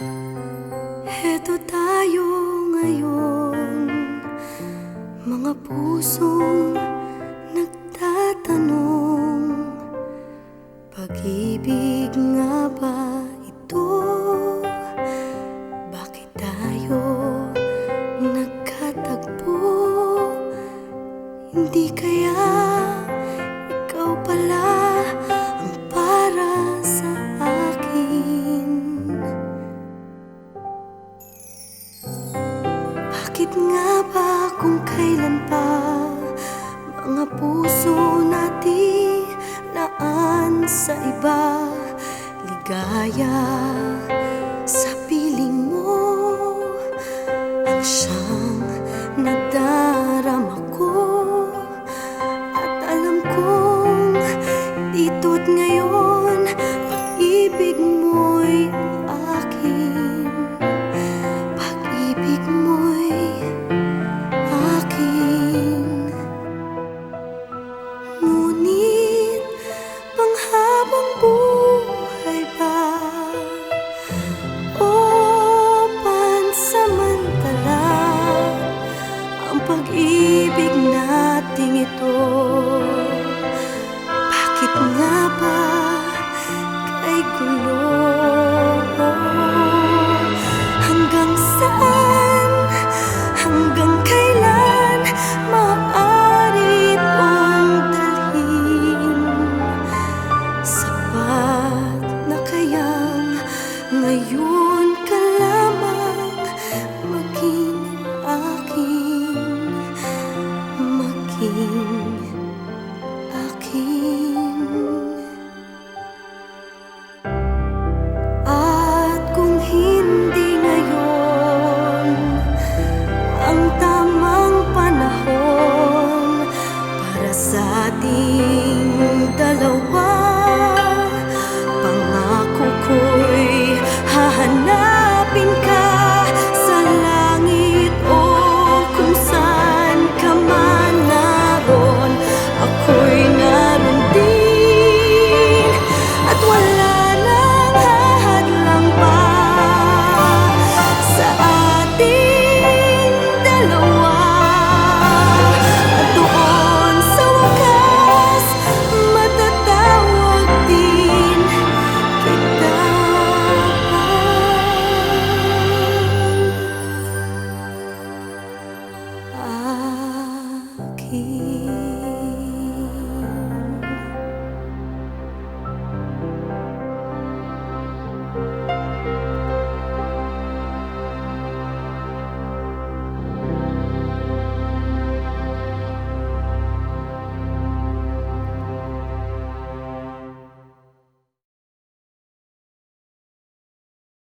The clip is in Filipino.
Heto tayo ngayon, mga pusong nagtatanong, pag-ibig nga ba ito? Bakit tayo nagkatagpo? Hindi kaya ikaw pala ang para sa akin? Bakit nga ba kung kailan pa mga puso natin naan sa iba, ligaya sa piling mo ang siyang nadarama ko, at alam kong dito't ngayon pag-ibig mo'y akin, pag-ibig mo'y akin. Ngunit panghabang buhay ba o pansamantala ang pag-ibig nating ito? Bakit nga ba kay gulo? Hanggang saan, hanggang kailan maaari itong dalhin? Sapat na kayang ngayon ka lamang maging akin, maging akin? At kung hindi ngayon ang tamang panahon para sa ating dalawa, pangako ko'y hahanapin ka sa langit o kung saan ka man naroon, ako'y naroon din, at wala nang hahadlang pa sa ating dalawa. At doon sa wakas matatawag din kita akin.